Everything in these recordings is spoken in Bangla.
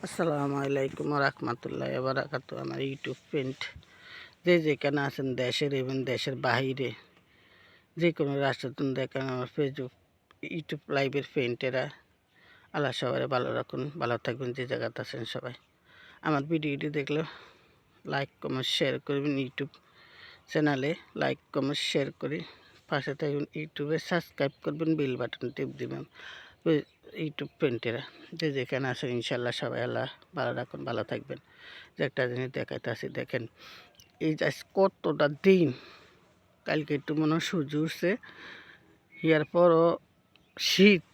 আসসালামু আলাইকুম রহমতুল্লাহ বারাকাতু। আমার ইউটিউব ফ্রেন্ড যেখানে আছেন, দেশের এবং দেশের বাহিরে যে কোনো রাষ্ট্রতন দেখেন, আমার ফেসবুক ইউটিউব লাইভের ফ্রেন্ডেরা আল্লাহ সবাই ভালো রাখুন, ভালো থাকবেন। যে জায়গাতে আছেন সবাই আমার ভিডিওটি দেখলে লাইক কমেন্ট শেয়ার করবেন। ইউটিউব চ্যানেলে লাইক কমেন্ট শেয়ার করে পাশে থাকবেন। ইউটিউবে সাবস্ক্রাইব করবেন, বেল বাটন টিপ দেবেন। ইউটিউব ফ্রেন্ডেরা যেখানে আসেন ইনশাল্লাহ সবাই আল্লাহ ভালো রাখুন, ভালো থাকবেন। যে একটা জিনিস দেখাইতে আসি, দেখেন এই যে কতটা দিন, কালকে একটু মনে হয় সূর্য উঠছে, ইয়ার পরও শীত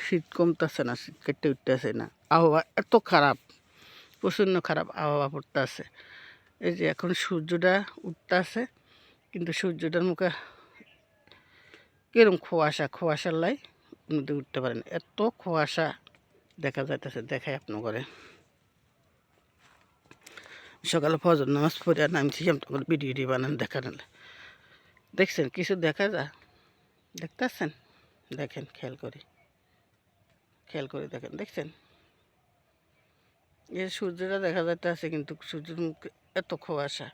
শীত কমতেছে না, শীত কেটে উঠতেছে না। আবহাওয়া এত খারাপ, প্রচণ্ড খারাপ আবহাওয়া পড়তে আছে। এই যে এখন সূর্যটা উঠতে আছে, কিন্তু সূর্যটার মুখে কিরম খোয়াশার লাই নদী উঠতে পারেন, এত কুয়াশা দেখা যাইতেছে। দেখাই আপনার করে সকালে ফজর নামাজ পড়ে নামছি, আপনার ভিডিও বানান দেখান। দেখছেন কিছু দেখা যায়, দেখতেছেন? দেখেন, খেয়াল করে দেখেন, দেখছেন এই সূর্যটা দেখা যাইতেছে, কিন্তু সূর্যের মুখে এত কুয়াশা,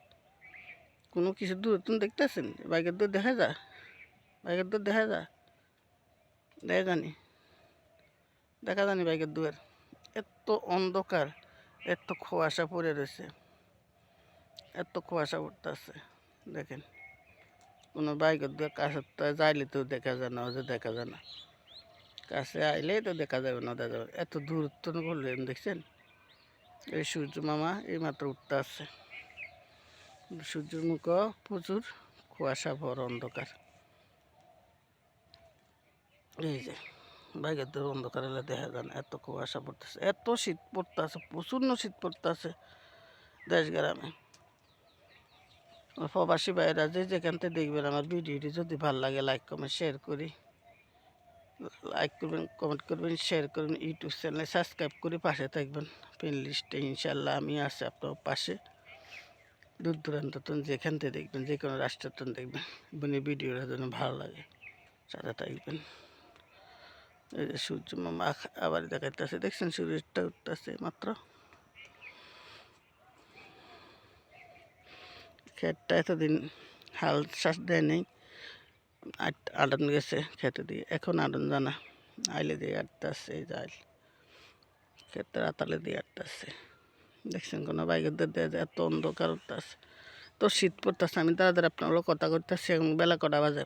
কোনো কিছু দূর তুমি দেখতেছেন? বাইকের দূর দেখা যায়, দেখা জানি বাইকের দূরের এত অন্ধকার, এত কুয়াশা পড়ে রয়েছে, এত কুয়াশা পড়তেছে। দেখেন কোনো বাইকের দূর কাছে যাইলে তো দেখা যায় না, যে দেখা যায় না, কাছে আইলেই তো দেখা যাবে না, দেখা যাবে। এত দূরত্ব করলেন, দেখছেন? এই সূর্য মামা এই মাত্র উঠতে আসছে, সূর্যের মুখ প্রচুর কুয়াশা ভর অন্ধকার। এই যে বাইকের দূর অন্ধকার এলে দেখা যায় না, এত কুয়াশা পড়তেছে, এত শীত পড়তেছে, প্রচণ্ড শীত পড়তেছে দেশ গ্রামে। প্রবাসী ভাইরা যেখান থেকে দেখবেন আমার ভিডিওটি যদি ভালো লাগে লাইক কমেন্ট শেয়ার করি, লাইক করবেন, কমেন্ট করবেন, শেয়ার করবেন। ইউটিউব চ্যানেলে সাবস্ক্রাইব করে পাশে থাকবেন। ফ্রেন্ড লিস্টে ইনশাল্লাহ আমি আছি আপনার পাশে। দূর দূরান্ত যেখান থেকে দেখবেন, যে কোনো রাষ্ট্রতন দেখবেন, এই ভিডিওটা যেন ভালো লাগে, সাথে থাকবেন। এই যে সূর্য মামা আবার দেখাইতেছে, দেখছেন সূর্যটা উঠতেছে মাত্র। ক্ষেতটা এতদিন হাল শ্বাস দেয় নেই, আডন গেছে খেতে দিয়ে, এখন আডন জানা আইলে দিয়ে আটতে আসছে। এই যে আইল ক্ষেতের আতালে দিয়ে আটতে আসছে, দেখছেন? কোনো বাইকের দেওয়া যায়, এত অন্ধকার উঠতেছে, তো শীত পড়তেছে। আমি তাড়াতাড়ি আপনার কথা করতেছি, এখন বেলা কটা বাজে?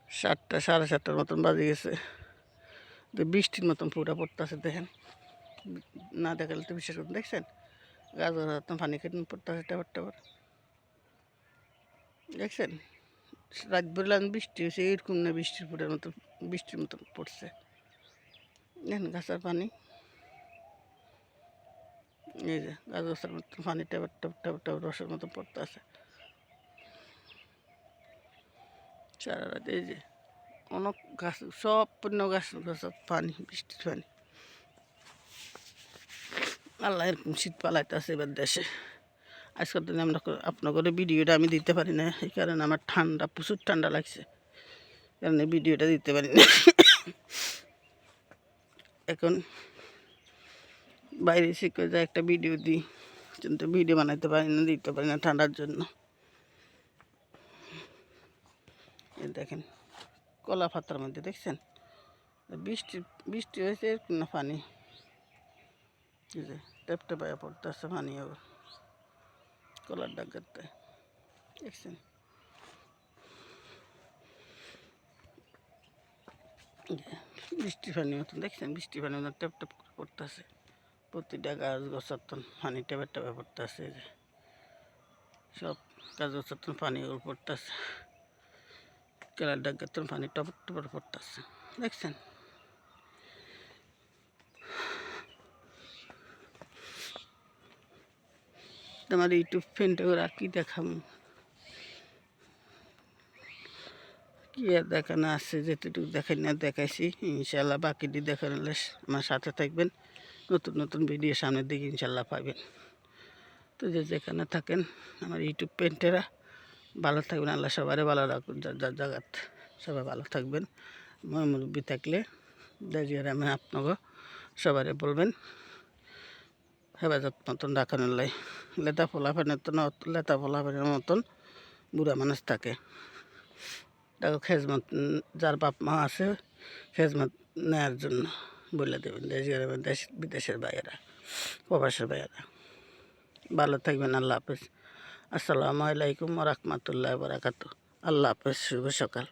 7টা, সাড়ে 7টার মতন বাজে গেছে। তো বৃষ্টির মতন পুরা পড়তেছে, দেখেন না দেখালে তো বিশ্বাস করুন। দেখছেন গাজর পানি কেটে পড়তেছে, টাবার দেখছেন? রাত বেলা বৃষ্টি হয়েছে, এরকম না বৃষ্টির পুরের মতো, বৃষ্টির মতন পড়ছে। দেখেন গাছের পানি, এই যে গাছের মতন পানি টাবার রসের মতো পড়তে আছে সারা রাত। এই যে অনেক গাছ, সব পূর্ণ গাছ পানি, বৃষ্টির পানি। আল্লাহ এরকম শীত পালাইতেছে এবার দেশে। আজকের দিনে আমরা আপনাদের ভিডিওটা আমি দিতে পারি না, এই কারণে আমার ঠান্ডা, প্রচুর ঠান্ডা লাগছে, কারণে ভিডিওটা দিতে পারি না। এখন বাইরে শিখে যায় একটা ভিডিও দিই, কিন্তু ভিডিও বানাইতে পারি না, দিতে পারি না ঠান্ডার জন্য। দেখেন কলা পাতার মধ্যে, দেখছেন বৃষ্টি হয়েছে, এরকম না পানি, এই যে টেপটে পায়ে পড়তেছে পানি, আবার কলার ডাকাতে, দেখছেন? বৃষ্টির পানির মতন, দেখছেন? বৃষ্টির পানির মতন টেপ টেপ করে পড়তেছে, প্রতিটা গাছ গোছাতন পানি টেপে টেপে পড়তেছে। যে সব গাছ গোছাতন পানি ওর পড়তেছে, কেলার ডাকাতন পানি টপর টপর পড়তেছে, দেখছেন? তোমার ইউটিউব ফ্রেন্ডে ওরা কি দেখাবো, কি আর দেখানো আছে, যেটুকু দেখাই না দেখাইছি। ইনশাল্লাহ বাকিটি দেখালে আমার সাথে থাকবেন, নতুন নতুন ভিডিও সামনের দিকে ইনশাল্লাহ পাবেন। তো যেখানে থাকেন আমার ইউটিউব ফ্রেন্ডেরা ভালো থাকবেন, আল্লাহ সবারই ভালো রাখুন, যার যার জায়গাত সবাই ভালো থাকবেন। মুরব্বী থাকলে দাঁড়িয়ে আমি আপনাকে সবারই বলবেন হেফাজত মতন রাখানোর লাই লেতা ফোলাফানের তো লেতা ফোলাফানের মতন বুড়া মানুষ থাকে। দেখো খেজমত যার বাপ মা আছে খেজমত নেওয়ার জন্য বলে দেবেন দেশ বিদেশের বাইরেরা প্রবাসের বাইরেরা। ভালো থাকবেন। আল্লাহ হাফেজ। আসসালামু আলাইকুম ওয়া রাহমাতুল্লাহি ওয়া বারাকাতুহু। আল্লাহ হাফেজ। শুভ সকাল।